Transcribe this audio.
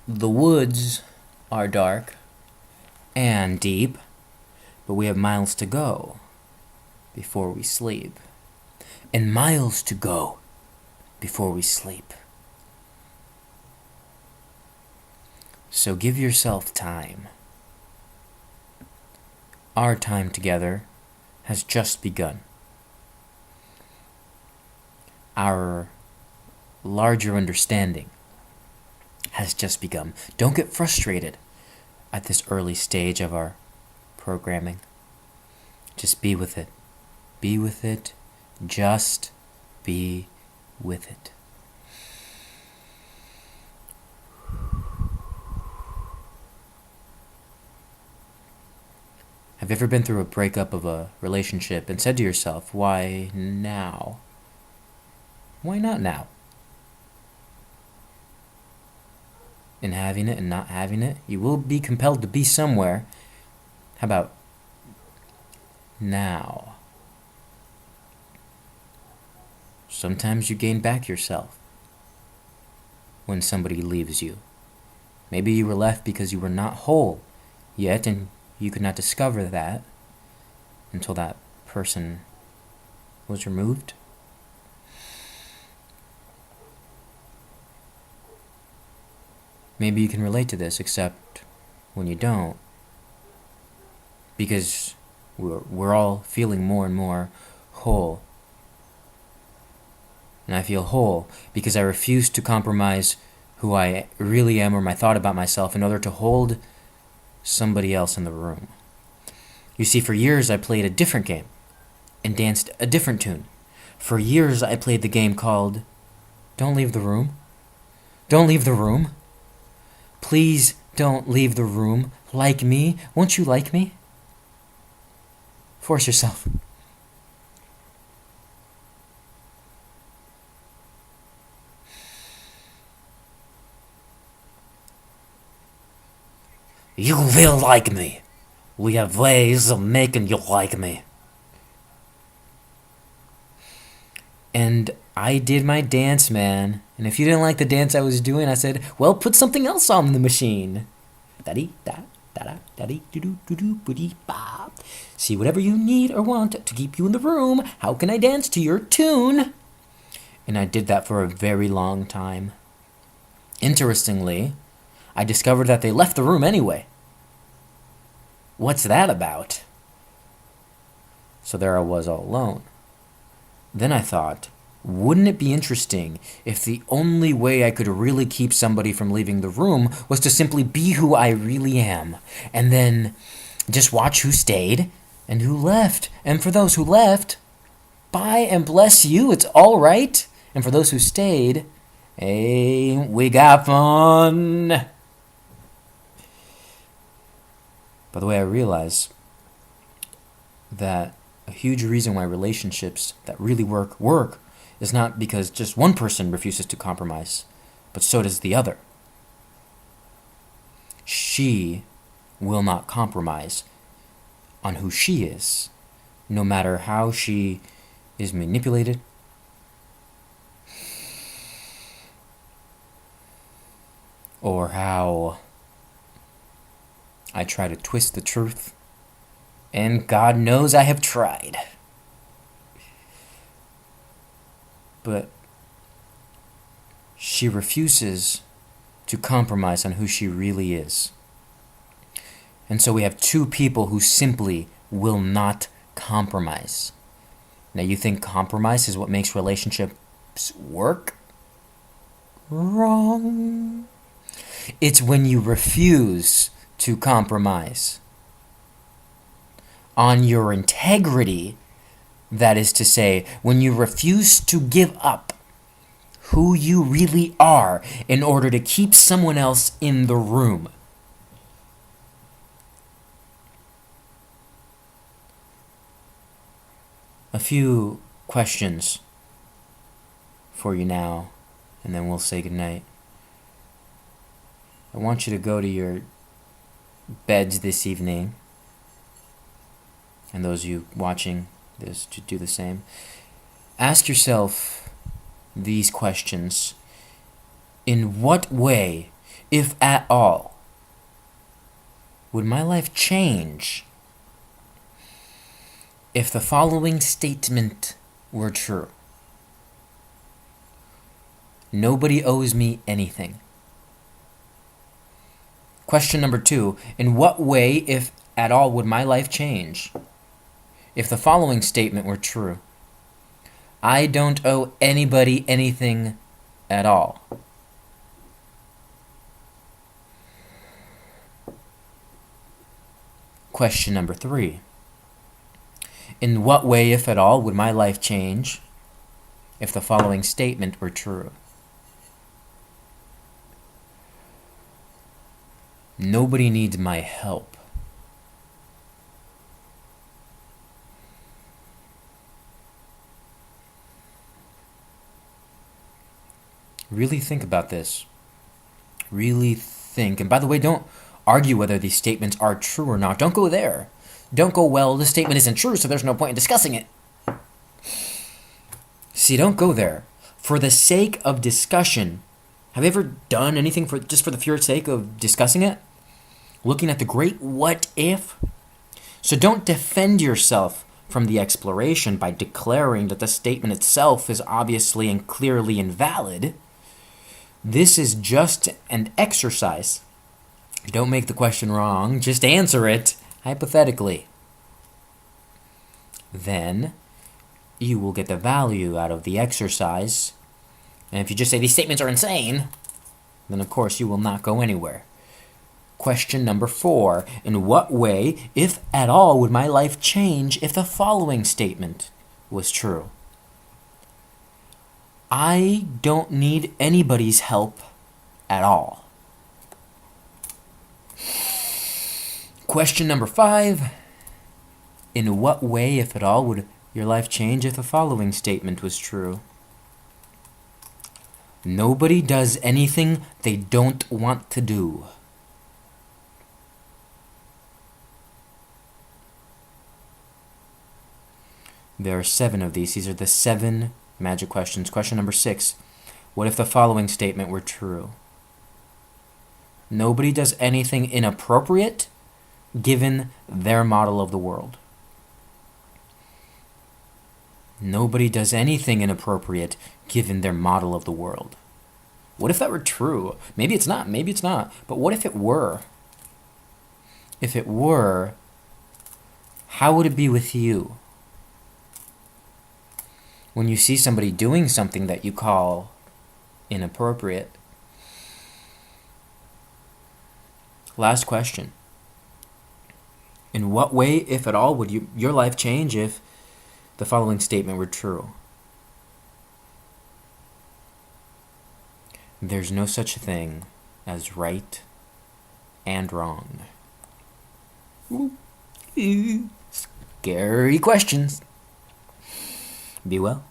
The woods are dark and deep, but we have miles to go before we sleep. And miles to go before we sleep. So give yourself time. Our time together has just begun. Our larger understanding has just begun. Don't get frustrated at this early stage of our programming. Just be with it. Be with it. Just be with it. Have you ever been through a breakup of a relationship and said to yourself, why now? Why not now? In having it and not having it, you will be compelled to be somewhere. How about now? Sometimes you gain back yourself when somebody leaves you. Maybe you were left because you were not whole yet, and you could not discover that until that person was removed. Maybe you can relate to this, except when you don't, because we're all feeling more and more whole. And I feel whole because I refuse to compromise who I really am or my thought about myself in order to hold somebody else in the room. You see, for years I played a different game and danced a different tune. For years I played the game called Don't Leave the Room. Don't leave the room. Please don't leave the room. Like me. Won't you like me? Force yourself. You will like me. We have ways of making you like me. And I did my dance, man. And if you didn't like the dance I was doing, I said, well, put something else on the machine. See, whatever you need or want to keep you in the room, how can I dance to your tune? And I did that for a very long time. Interestingly, I discovered that they left the room anyway. What's that about? So there I was all alone. Then I thought, wouldn't it be interesting if the only way I could really keep somebody from leaving the room was to simply be who I really am, and then just watch who stayed and who left. And for those who left, bye and bless you, it's all right. And for those who stayed, hey, we got fun. By the way, I realize that a huge reason why relationships that really work is not because just one person refuses to compromise, but so does the other. She will not compromise on who she is, no matter how she is manipulated, or how I try to twist the truth. And God knows I have tried. But she refuses to compromise on who she really is. And so we have two people who simply will not compromise. Now, you think compromise is what makes relationships work? Wrong. It's when you refuse to compromise on your integrity. That is to say, when you refuse to give up who you really are in order to keep someone else in the room. A few questions for you now, and then we'll say goodnight. I want you to go to your beds this evening, and those of you watching this to do the same. Ask yourself these questions. In what way if at all, would my life change if the following statement were true? Nobody owes me anything. Question number 2, in what way, if at all, would my life change if the following statement were true? I don't owe anybody anything at all. Question number 3, in what way, if at all, would my life change if the following statement were true? Nobody needs my help. Really think about this. Really think. And by the way, don't argue whether these statements are true or not. Don't go there. Don't go, well, this statement isn't true, so there's no point in discussing it. See, don't go there. For the sake of discussion, have you ever done anything just for the pure sake of discussing it? Looking at the great what if? So don't defend yourself from the exploration by declaring that the statement itself is obviously and clearly invalid. This is just an exercise. Don't make the question wrong, just answer it hypothetically. Then you will get the value out of the exercise. And if you just say these statements are insane, then of course you will not go anywhere. Question number 4, in what way, if at all, would my life change if the following statement was true? I don't need anybody's help at all. Question number 5, in what way, if at all, would your life change if the following statement was true? Nobody does anything they don't want to do. There are 7 of these. These are the 7 magic questions. Question number 6. What if the following statement were true? Nobody does anything inappropriate given their model of the world. Nobody does anything inappropriate given their model of the world. What if that were true? Maybe it's not. Maybe it's not. But what if it were? If it were, how would it be with you? When you see somebody doing something that you call inappropriate. Last question. In what way, if at all, would your life change if the following statement were true? There's no such thing as right and wrong. Scary questions. Be well.